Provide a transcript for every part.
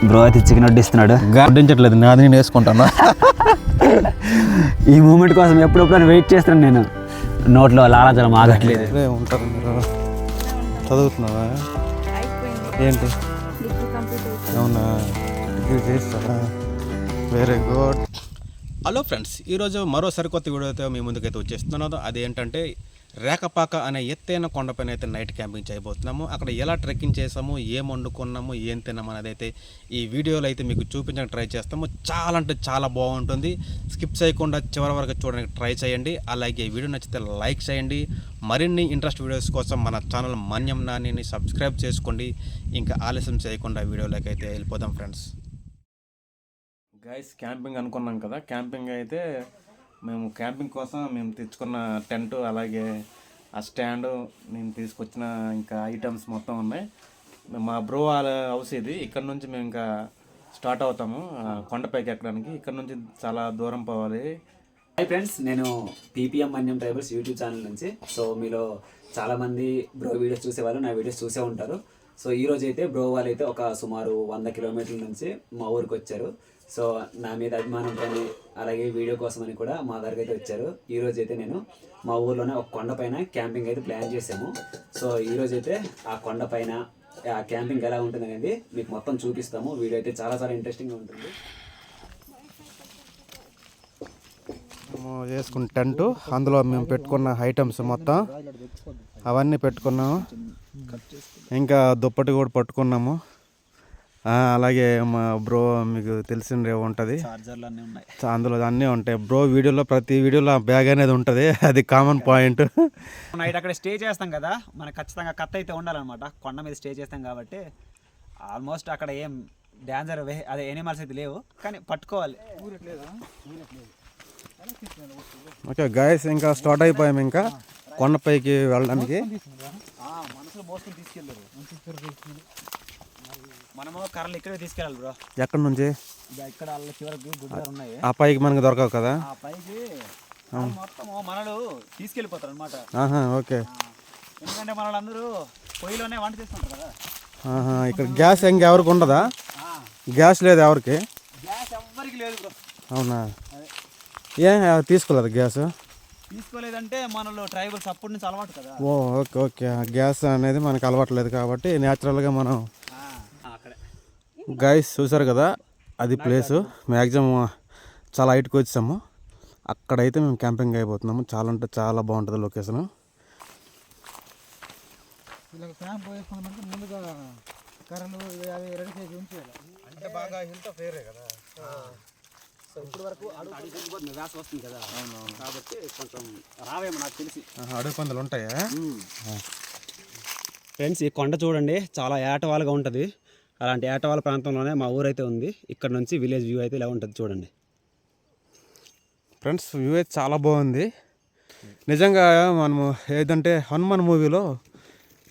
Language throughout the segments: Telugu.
బ్రో అయితే చికెన్ వడ్డిస్తున్నాడు. వడ్డించట్లేదు, నాది నేను వేసుకుంటాను. ఈ మూమెంట్ కోసం ఎప్పుడప్పుడు వెయిట్ చేస్తున్నాను నేను. నోట్లో లాలాజలం ఆగట్లేదు. ఉంటారు మీరు చదువుతున్నావా? ఏంటి? అవునా, డిగ్రీ చేస్తారా? Very good. హలో ఫ్రెండ్స్, ఈరోజు మరో సరికొత్త వీడియోతో మీ ముందుకైతే వచ్చేస్తున్నాను. అదేంటంటే రేకపాక అనే ఎత్తైన కొండపైన అయితే నైట్ క్యాంపింగ్ చేయబోతున్నాము. అక్కడ ఎలా ట్రెక్కింగ్ చేసాము, ఏం వండుకున్నాము, ఏం తిన్నాము అనేది అయితే ఈ వీడియోలో అయితే మీకు చూపించడానికి ట్రై చేస్తాము. చాలా అంటే చాలా బాగుంటుంది. స్కిప్ చేయకుండా చివరి వరకు చూడడానికి ట్రై చేయండి. అలాగే వీడియో నచ్చితే లైక్ చేయండి. మరిన్ని ఇంట్రెస్ట్ వీడియోస్ కోసం మన ఛానల్ మన్యం నానిని సబ్స్క్రైబ్ చేసుకోండి. ఇంకా ఆలస్యం చేయకుండా వీడియోలోకి అయితే వెళ్ళిపోదాం ఫ్రెండ్స్. గైస్, క్యాంపింగ్ అనుకున్నాం కదా. క్యాంపింగ్ అయితే మేము క్యాంపింగ్ కోసం మేము తెచ్చుకున్న టెంట్, అలాగే ఆ స్టాండు, నేను తీసుకొచ్చిన ఇంకా ఐటమ్స్ మొత్తం ఉన్నాయి. మా బ్రో వాళ్ళ హౌస్ ఇది. ఇక్కడ నుంచి మేము ఇంకా స్టార్ట్ అవుతాము కొండపైకి ఎక్కడానికి. ఇక్కడ నుంచి చాలా దూరం పోవాలి. హాయ్ ఫ్రెండ్స్, నేను పీపీఎం మన్యం ట్రైబల్స్ యూట్యూబ్ ఛానల్ నుంచి. సో మీలో చాలామంది బ్రో వీడియోస్ చూసేవాళ్ళు నా వీడియోస్ చూసే ఉంటారు. సో ఈరోజు అయితే బ్రో వాళ్ళు అయితే ఒక సుమారు 100 కిలోమీటర్ల నుంచి మా ఊరికి వచ్చారు. సో నా మీద అభిమానంతో అలాగే వీడియో కోసం అని కూడా మా దగ్గరికి అయితే వచ్చారు. ఈరోజు అయితే నేను మా ఊర్లోనే ఒక కొండపైన క్యాంపింగ్ అయితే ప్లాన్ చేసాము. సో ఈరోజు అయితే ఆ కొండపైన ఆ క్యాంపింగ్ ఎలా ఉంటుంది అనేది మీకు మొత్తం చూపిస్తాము. వీడియో అయితే చాలా చాలా ఇంట్రెస్టింగ్గా ఉంటుంది. మేము వేసుకున్న టెంట్, అందులో మేము పెట్టుకున్న ఐటమ్స్ మొత్తం అవన్నీ పెట్టుకున్నాము. ఇంకా దుప్పటి కూడా పట్టుకున్నాము. అలాగే మా బ్రో మీకు తెలిసిందే ఉంటుంది, అందులో అన్నీ ఉంటాయి. బ్రో వీడియోలో ప్రతి వీడియోలో బ్యాగ్ అనేది ఉంటుంది, అది కామన్ పాయింట్. నైట్ అక్కడ స్టే చేస్తాం కదా, మనకు ఖచ్చితంగా కత్త అయితే ఉండాలన్నమాట. కొండ మీద స్టే చేస్తాం కాబట్టి ఆల్మోస్ట్ అక్కడ ఏం డేంజర్ అదే ఎనిమల్స్ అయితే లేవు, కానీ పట్టుకోవాలి. ఓకే గైస్, ఇంకా స్టార్ట్ అయిపోయాము ఇంకా కొండపైకి వెళ్ళడానికి. మనము కర్రలు ఇక్కడే తీసుకెళ్ళాలి బ్రో. ఎక్కడి నుంచి? ఇక్కడ చివరికి గుడ్డలు ఉన్నాయి. ఆ పైకి మనకు దొరకవు కదా. ఆ పైకి మొత్తం మనలు తీసుకెళ్ళిపోతారు అనమాట. ఓకే, ఎందుకంటే మనలందరూ పొయ్యిలోనే వంట చేస్తుంటారు కదా. ఇక్కడ గ్యాస్ ఇంకెవరికి ఉండదా? గ్యాస్ లేదు ఎవరికి? గ్యాస్ ఎవ్వరికి లేదు బ్రో. అవునా? తీసుకోలేదు గ్యాస్? తీసుకోలేదంటే మనలో ట్రైబల్స్ అప్పటి నుంచి అలవాటు కదా. ఓకే ఓకే, గ్యాస్ అనేది మనకు అలవాట్లేదు కాబట్టి న్యాచురల్గా మనం. గైస్ చూసారు కదా, అది ప్లేసు. మ్యాక్సిమం చాలా హైట్కి వచ్చాము. అక్కడైతే మేము క్యాంపింగ్ అయిపోతున్నాము. చాలా అంటే చాలా బాగుంటుంది లొకేషన్. అంటే బాగా హెల్త్ ఫేరే కదా. సో ఇప్పుడు వరకు వ్యాస వస్తుంది కదా, కాబట్టి కొంచెం రావేమో నాకు తెలిసి. అడుగు పందులు ఉంటాయా ఫ్రెండ్స్? ఈ కొండ చూడండి, చాలా ఏటవాలుగా ఉంటుంది. అలాంటి ఏటవాల ప్రాంతంలోనే మా ఊరైతే ఉంది. ఇక్కడ నుంచి విలేజ్ వ్యూ అయితే ఇలా ఉంటుంది చూడండి ఫ్రెండ్స్. వ్యూ అయితే చాలా బాగుంది నిజంగా. మనము ఏదంటే హనుమాన్ మూవీలో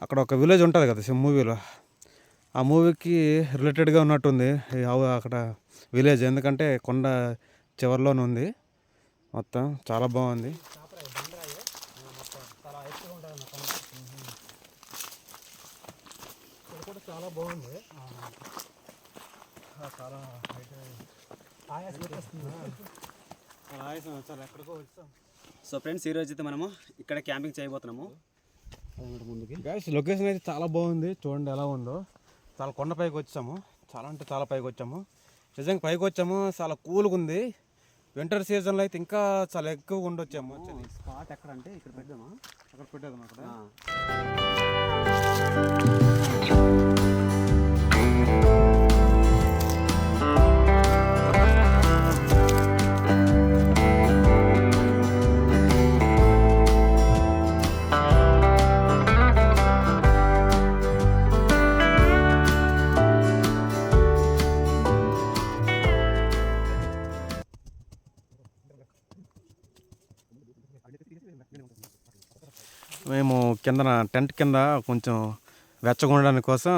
అక్కడ ఒక విలేజ్ ఉంటుంది కదా మూవీలో, ఆ మూవీకి రిలేటెడ్గా ఉన్నట్టుంది అక్కడ విలేజ్. ఎందుకంటే కొండ చివరిలోనే ఉంది మొత్తం. చాలా బాగుంది. చాలా బాగుంది. సో ఫ్రెండ్స్, ఈరోజు అయితే మనము ఇక్కడ క్యాంపింగ్ చేయబోతున్నాము. గైస్, లొకేషన్ అయితే చాలా బాగుంది. చూడండి ఎలా ఉందో. చాలా కొండపైకి వచ్చాము. చాలా అంటే చాలా పైకి వచ్చాము. నిజంగా పైకి వచ్చాము, చాలా కూల్గా ఉంది. వింటర్ సీజన్లో అయితే ఇంకా చాలా ఎక్కువగా ఉండొచ్చాము. స్పాట్ ఎక్కడ అంటే ఇక్కడ పెడదామా? అక్కడ పెట్టేద్దాం. అక్కడ మేము కిందన టెంట్ కింద కొంచెం వెచ్చగా ఉండడానికి కోసం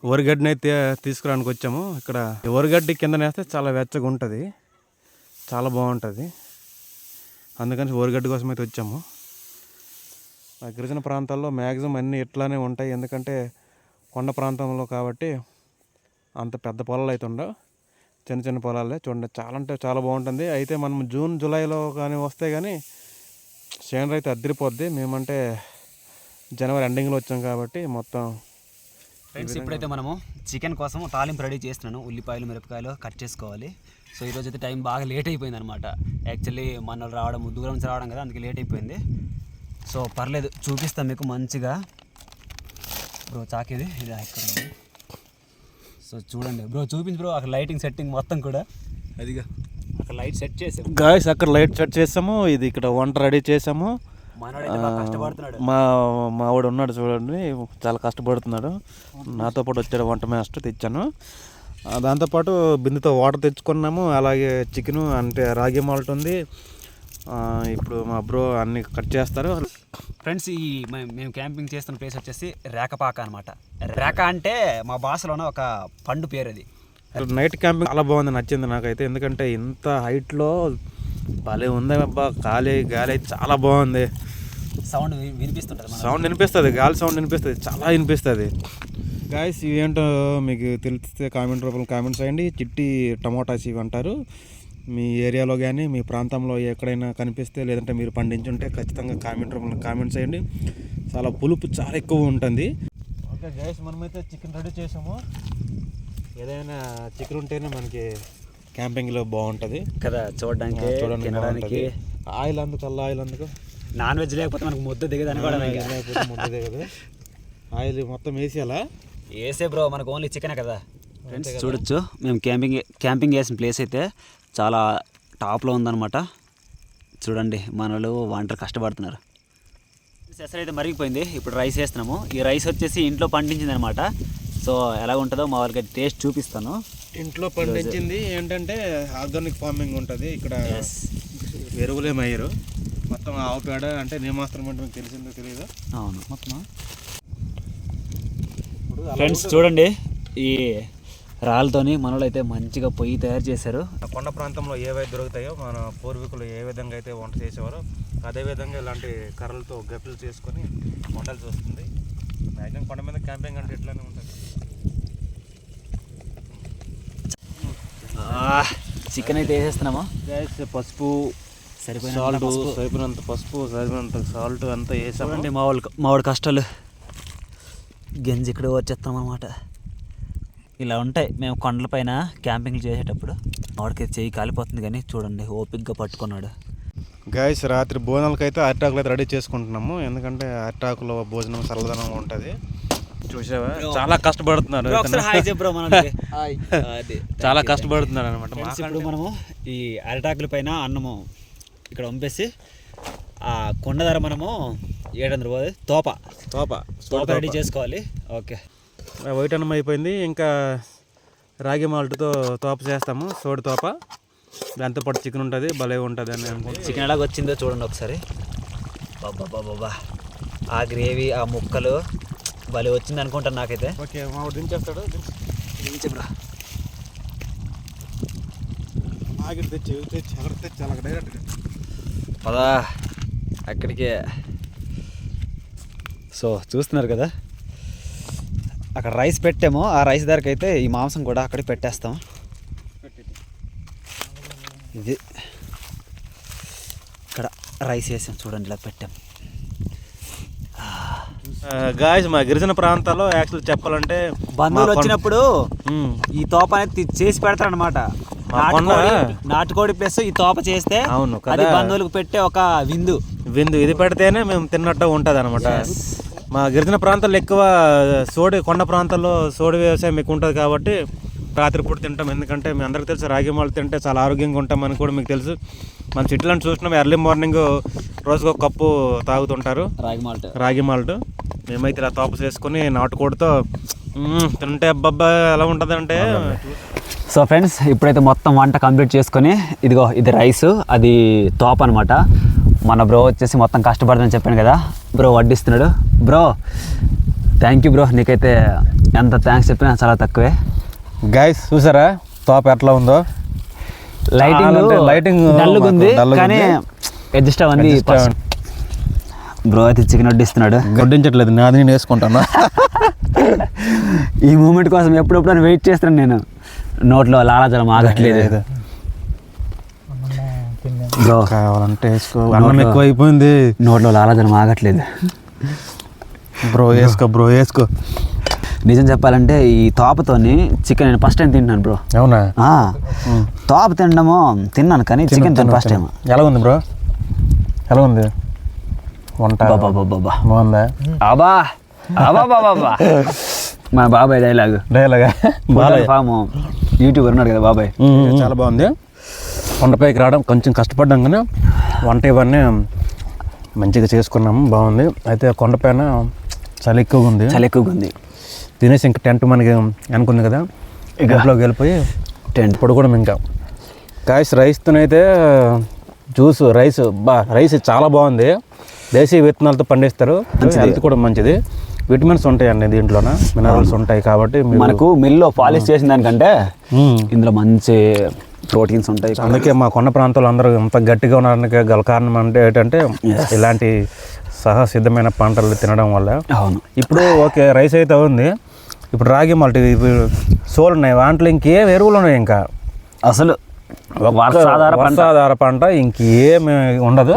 వరిగడ్డిని అయితే తీసుకురానికి వచ్చాము. ఇక్కడ వరిగడ్డి కింద వేస్తే చాలా వెచ్చగా ఉంటుంది, చాలా బాగుంటుంది. అందుకని వరిగడ్డి కోసం అయితే వచ్చాము. గిరిజన ప్రాంతాల్లో మ్యాక్సిమం అన్నీ ఇట్లానే ఉంటాయి, ఎందుకంటే కొండ ప్రాంతంలో కాబట్టి అంత పెద్ద పొలాలు అయితే ఉండవు, చిన్న చిన్న పొలాలే. చూడండి చాలా అంటే చాలా బాగుంటుంది. అయితే మనం జూన్ జూలైలో కానీ వస్తే కానీ సేనరీ అయితే అద్దరిపోద్ది. మేమంటే జనవరి ఎండింగ్లో వచ్చాం కాబట్టి మొత్తం. ఫ్రెండ్స్ ఇప్పుడైతే మనము చికెన్ కోసం తాలింపు రెడీ చేస్తున్నాను. ఉల్లిపాయలు మిరపకాయలు కట్ చేసుకోవాలి. సో ఈరోజు అయితే టైం బాగా లేట్ అయిపోయింది అనమాట. యాక్చువల్లీ మన రావడం దూరం నుంచి రావడం కదా, అందుకే లేట్ అయిపోయింది. సో పర్లేదు, చూపిస్తాను మీకు మంచిగా. బ్రో చాకేది ఇది ఇక్కడ ఉంది. సో చూడండి బ్రో, చూపించి బ్రో అక్కడ లైటింగ్ సెట్టింగ్ మొత్తం కూడా అదిగా అక్కడ లైట్ సెట్ చేసాము గాయస్. అక్కడ లైట్ సెట్ చేసాము, ఇది ఇక్కడ వంట రెడీ చేసాము. మనోడైతే బాగా కష్టపడుతున్నాడు. మా వాడు ఉన్నాడు చూడండి, చాలా కష్టపడుతున్నాడు. నాతో పాటు వచ్చాడు వంట మాస్టర్, తెచ్చాను. దాంతోపాటు బిందుతో వాటర్ తెచ్చుకున్నాము. అలాగే చికెను అంటే రాగి మాల్ట్ ఉంది. ఇప్పుడు మా బ్రో అన్ని కట్ చేస్తారు. ఫ్రెండ్స్ ఈ మేము క్యాంపింగ్ చేస్తున్న ప్లేస్ వచ్చేసి రేకపాక అనమాట. రేక అంటే మా భాషలోనే ఒక పండు పేరు అది. నైట్ క్యాంపింగ్ చాలా బాగుంది, నచ్చింది నాకైతే. ఎందుకంటే ఇంత హైట్లో భలే ఉంది అబ్బా, గాలి చాలా బాగుంది. సౌండ్ వినిపిస్తుంటుంది, సౌండ్ వినిపిస్తుంది, గాలి సౌండ్ వినిపిస్తుంది, చాలా వినిపిస్తుంది. గాయస్ ఇవేంటో మీకు తెలిస్తే కామెంట్ రూపంలో కామెంట్స్ చేయండి. చిట్టి టమోటాస్ ఇవి అంటారు. మీ ఏరియాలో కానీ మీ ప్రాంతంలో ఎక్కడైనా కనిపిస్తే లేదంటే మీరు పండించుంటే ఖచ్చితంగా కామెంట్ రూపంలో కామెంట్స్ చేయండి. చాలా పులుపు చాలా ఎక్కువ ఉంటుంది. ఓకే గాయస్, మనమైతే చికెన్ రెడీ చేసాము. ఏదైనా చికెన్ ఉంటేనే మనకి క్యాంపింగ్లో బాగుంటుంది కదా, చూడడానికి తినడానికి. ఆయిల్ అందుకు, ఆయిల్ అందుకు. నాన్ వెజ్ లేకపోతే మనకు ముద్ద దిగదు అనుకోవడం. లేకపోతే ముద్ద దిగదు. ఆయిల్ మొత్తం వేసేయాలా? వేసే బ్రో, మనకు ఓన్లీ చికెనే కదా. ఫ్రెండ్స్ చూడొచ్చు, మేము క్యాంపింగ్ చేసిన ప్లేస్ అయితే చాలా టాప్లో ఉందన్నమాట. చూడండి మనలు వంటలు కష్టపడుతున్నారు. ఎసరు అయితే మరిగిపోయింది. ఇప్పుడు రైస్ వేస్తున్నాము. ఈ రైస్ వచ్చేసి ఇంట్లో పండించింది అనమాట. సో ఎలా ఉంటుందో మా వాళ్ళకి టేస్ట్ చూపిస్తాను. ఇంట్లో పండించింది ఏంటంటే ఆర్గానిక్ ఫార్మింగ్ ఉంటుంది ఇక్కడ. ఎరువులేమయ్యారు మొత్తం ఆవు పేడ, అంటే నేమాస్త్రం అంటే మీకు తెలిసిందో తెలియదు. అవును మొత్తం. ఫ్రెండ్స్ చూడండి, ఈ రాళ్ళతోని మనలో అయితే మంచిగా పొయ్యి తయారు చేశారు. కొండ ప్రాంతంలో ఏవైతే దొరుకుతాయో మన పూర్వీకులు ఏ విధంగా అయితే వంట చేసేవారో అదేవిధంగా ఇలాంటి కర్రలతో గప్పిలు చేసుకొని వండాల్సి వస్తుంది. మ్యాక్సిమం కొండ మీద క్యాంపింగ్ అంటే ఇట్లానే ఉంటుంది. చికెన్ అయితే వేసేస్తున్నాము. పసుపు సరిపోయినంత సరిపోయినంత సాల్ట్ అంతా వేసామండి. మా వాడు కష్టాలు గంజి ఇక్కడ వచ్చేస్తాం అనమాట. ఇలా ఉంటాయి మేము కొండలపైన క్యాంపింగ్ చేసేటప్పుడు. వాడికి చెయ్యి కాలిపోతుంది కానీ చూడండి ఓపిక్గా పట్టుకున్నాడు. గాయస్ రాత్రి భోజనాలకు అయితే అరిటాకులు అయితే రెడీ చేసుకుంటున్నాము. ఎందుకంటే అరిటాకులో భోజనం చల్లదనంగా ఉంటుంది. చూసావా, చాలా కష్టపడుతున్నారు, చాలా కష్టపడుతున్నారు అనమాట. ఇప్పుడు మనము ఈ అరిటాకుల పైన అన్నము ఇక్కడ వంపేసి ఆ కొండ ధర మనము 700 తోప రెడీ చేసుకోవాలి. ఓకే, వైట్ అన్నం అయిపోయింది. ఇంకా రాగి మాల్ట్తో తోప చేస్తాము, సోడి తోప. దాంతోపాటు చికెన్ ఉంటుంది, భలే ఉంటుంది అని అనుకుంటున్నాను. చికెన్ ఎలాగ వచ్చిందో చూడండి ఒకసారి. బాబా ఆ గ్రేవీ, ఆ ముక్కలు భలే వచ్చింది అనుకుంటాను నాకైతే. ఓకే, మా దించేస్తాడు. దించబ్రా, చాలా డైరెక్ట్గా పదా అక్కడికే. సో చూస్తున్నారు కదా, అక్కడ రైస్ పెట్టాము. ఆ రైస్ ధరకు అయితే ఈ మాంసం కూడా అక్కడికి పెట్టేస్తాం. ఇది ఇక్కడ రైస్ వేసాం చూడండి, ఇలా పెట్టాం. గాయస్ మా గిరిజన ప్రాంతాల్లో యాక్చువల్ చెప్పాలంటే బంధువులు వచ్చినప్పుడు ఈ తోప అనేది చేసి పెడతారనమాట. నాటుకోడి ప్లస్ ఈ తోప చేస్తే అవును అది బంధువులకు పెట్టే ఒక విందు. ఇది పెడితేనే మేము తిన్నట్టు ఉంటుంది అనమాట. మా గిరిజన ప్రాంతాల్లో ఎక్కువ కొండ ప్రాంతాల్లో సోడి వ్యవసాయం ఎక్కువ ఉంటుంది కాబట్టి రాత్రిపూట తింటాం. ఎందుకంటే మీ అందరికీ తెలుసు రాగి మాల్ట్ తింటే చాలా ఆరోగ్యంగా ఉంటామని కూడా మీకు తెలుసు. మన సిటీలను చూసినాం, ఎర్లీ మార్నింగ్ రోజుకు ఒక కప్పు తాగుతుంటారు రాగి మాల్ట్. మేమైతే ఇలా తోప చేసుకుని నాటుకోడితో తింటే అబ్బబ్బా ఎలా ఉంటుంది అంటే. సో ఫ్రెండ్స్ ఇప్పుడైతే మొత్తం వంట కంప్లీట్ చేసుకొని ఇదిగో ఇది రైస్, అది తోప అనమాట. మన బ్రో వచ్చేసి మొత్తం కష్టపడదని చెప్పాను కదా, బ్రో వడ్డిస్తున్నాడు. బ్రో థ్యాంక్ యూ బ్రో, నీకైతే ఎంత థ్యాంక్స్ చెప్పినా చాలా తక్కువే. గైస్ చూసారా తోప ఎట్లా ఉందో. లైటింగ్ డల్గా ఉంది కానీ అడ్జస్ట్ అవ్వండి. బ్రో అయితే చికెన్ వడ్డిస్తున్నాడు. వడ్డించట్లేదు, నాది నేను వేసుకుంటాను. ఈ మూమెంట్ కోసం ఎప్పుడప్పుడు వెయిట్ చేస్తాను నేను. నోట్లో లాలాజలం ఆగట్లేదు బ్రో. కావాలంటే వేసుకో, అన్నం ఎక్కువ అయిపోయింది, నోట్లో లాలాజలం ఆగట్లేదు బ్రో. వేసుకో. నిజం చెప్పాలంటే ఈ తోపతోని చికెన్ నేను ఫస్ట్ టైం తింటున్నాను బ్రో. అవునా? తోప తిన్నాను కానీ చికెన్ ఫస్ట్ టైం. ఎలా ఉంది బ్రో? ఎలా ఉంది వంట? బాగుందా? మా బాబాయ్ డైలాగా ఫామ్ యూట్యూబర్ ఉన్నాడు కదా బాబాయ్. చాలా బాగుంది. వంటపైకి రావడం కొంచెం కష్టపడ్డాం కానీ వంట ఇవన్నీ మంచిగా చేసుకున్నాము, బాగుంది. అయితే కొండపైన చలి ఎక్కువగా ఉంది. తినేసి ఇంకా టెంట్ మనకి అనుకుంది కదా, ఇంట్లోకి వెళ్ళిపోయి టెంట్ పడుకోవడం. ఇంకా కాయస్ రైస్తోనైతే రైస్ చాలా బాగుంది. దేశీయ విత్తనాలతో పండిస్తారు, హెల్త్ కూడా మంచిది. విటమిన్స్ ఉంటాయండి దీంట్లోన, మినరల్స్ ఉంటాయి. కాబట్టి మనకు మిల్లో పాలిష్ చేసిన దానికంటే ఇందులో మంచి ప్రోటీన్స్ ఉంటాయి. అందుకే మా కొండ ప్రాంతాల్లో అందరూ ఇంత గట్టిగా ఉండడానికి గల కారణం అంటే ఏంటంటే ఇలాంటి సహసిద్ధమైన పంటలు తినడం వల్ల. అవును. ఇప్పుడు ఓకే రైస్ అయితే ఉంది, ఇప్పుడు రాగి మల్టీ సోలు ఉన్నాయి, వాంట్లో ఇంకేం ఎరువులు ఉన్నాయి, ఇంకా అసలు వర్షాధార పంట ఇంకేమి ఉండదు.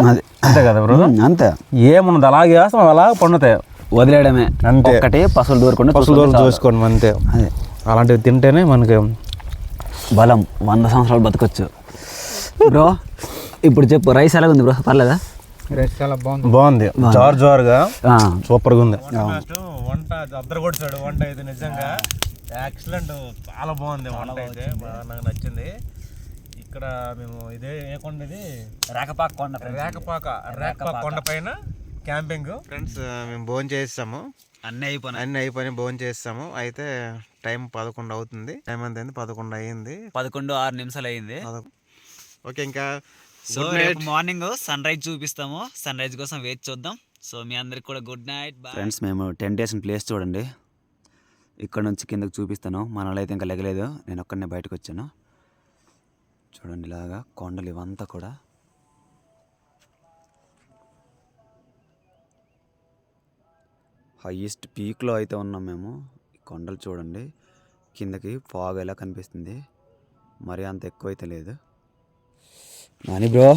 అంతే కదా బ్రో? అంతే, ఏమున్నది అలాగే వేస్తాం, అలా పండుతాయి, వదిలేయడమే అంతే. ఒకటి పశువులు దూరకుండా చూసుకోండి అంతే. అలాంటివి తింటేనే మనకి బలం, 100 సంవత్సరాలు బతకొచ్చు బ్రో. ఇప్పుడు చెప్పు, రైస్ ఎలా ఉంది బ్రో? పర్లేదా? రైస్ చాలా బాగుంది, జారుగా సూపర్గా ఉంది. వంట అద్దరు కొట్టాడు. వంట అయితే నిజంగా ఎక్సలెంట్, చాలా బాగుంది వంట అయితే, నాకు నచ్చింది. ఇక్కడ మేము ఇదే ఏ కొండ, ఇది రేకపాక కొండ పైన క్యాంపింగ్. ఫ్రెండ్స్ మేము భోజనం చేస్తాము, అన్నీ అయిపోయి భోజనం చేస్తాము. అయితే టైం 11 అవుతుంది. టైం ఎంత అయింది? 11 అయ్యింది. 11:06 అయ్యింది. ఓకే, ఇంకా సో రేపు మార్నింగ్ సన్ రైజ్ చూపిస్తాము. సన్ రైజ్ కోసం వెయిట్ చూద్దాం. సో మీ అందరికి కూడా గుడ్ నైట్. ఫ్రెండ్స్, మేము టెంట్ వేసిన ప్లేస్ చూడండి, ఇక్కడ నుంచి కిందకి చూపిస్తాను. మనలో అయితే ఇంకా లెగలేదు, నేను ఒక్కడనే బయటకు వచ్చాను. చూడండి ఇలాగా కొండలు ఇవంతా కూడా. హైయెస్ట్ పీక్లో అయితే ఉన్నాం మేము. ఈ కొండలు చూడండి, కిందకి ఫాగ్ ఎలా కనిపిస్తుంది, మరి అంత ఎక్కువ అయితే లేదు. నాని బ్రో,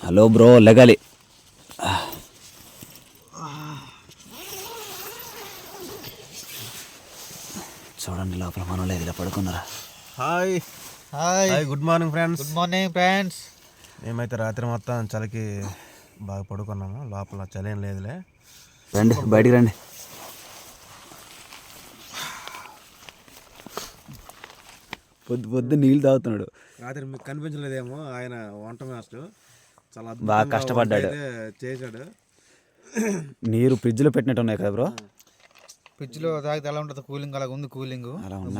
హలో బ్రో, లెగాలి. చూడండి లోపల మనం లేదు, ఇలా పడుకున్నారా. Hi, good morning friends. మేమైతే రాత్రి మొత్తం చలికి బాగా పడుకున్నాము, లోపల చలి ఏం లేదులే. రండి బయటికి రండి. పొద్దు నీళ్ళు తాగుతున్నాడు. రాత్రి మీకు కనిపించలేదేమో, ఆయన వంట మాస్టర్ చాలా బాగా కష్టపడ్డాడు, చేశాడు. నీరు ఫ్రిడ్జ్లో పెట్టినట్టు ఉన్నాయి కదా బ్రో. ఫ్రిడ్జ్లో తాగితే ఎలా ఉంటుంది? కూలింగ్ అలాగ ఉంది. కూలింగ్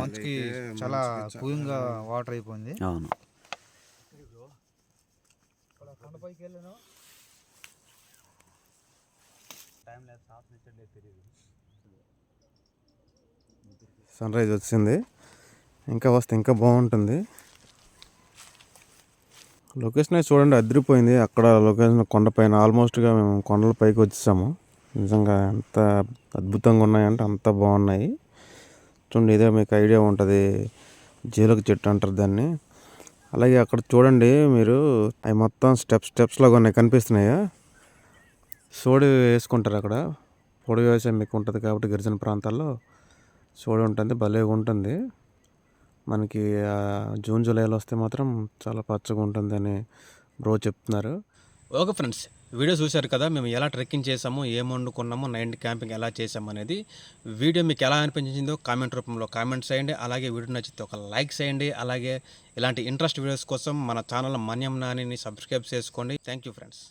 మంచికి చాలా కూలింగ్ గా వాటర్ అయిపోయింది. అవును. సన్ రైజ్ వచ్చింది, ఇంకా వస్తే ఇంకా బాగుంటుంది. లొకేషన్ అయితే చూడండి, అదిరిపోయింది. అక్కడ లొకేషన్ కొండపైన, ఆల్మోస్ట్గా మేము కొండల పైకి వచ్చేసాము. నిజంగా ఎంత అద్భుతంగా ఉన్నాయంటే అంత బాగున్నాయి. చూడండి, ఇదే మీకు ఐడియా ఉంటుంది, జీలక చెట్టు అంటారు దాన్ని. అలాగే అక్కడ చూడండి మీరు, అవి మొత్తం స్టెప్స్ లాగా ఉన్నాయి, కనిపిస్తున్నాయా? సోడి వేసుకుంటారు అక్కడ, పొడి వ్యవసాయం మీకు ఉంటుంది కాబట్టి గిరిజన ప్రాంతాల్లో సోడి ఉంటుంది, భలేగా ఉంటుంది. మనకి జూన్ జూలైలో వస్తే మాత్రం చాలా పచ్చగా ఉంటుందని బ్రో చెప్తున్నారు. ఓకే ఫ్రెండ్స్, వీడియో చూశారు కదా, మేము ఎలా ట్రెక్కింగ్ చేసాము, ఏం వండుకున్నాము, నైట్ క్యాంపింగ్ ఎలా చేసాము అనేది. వీడియో మీకు ఎలా అనిపించిందో కామెంట్ రూపంలో కామెంట్ చేయండి. అలాగే వీడియో నచ్చితే ఒక లైక్ చేయండి. అలాగే ఇలాంటి ఇంట్రెస్ట్ వీడియోస్ కోసం మన ఛానల్ మన్యం నానిని సబ్స్క్రైబ్ చేసుకోండి. Thank you friends.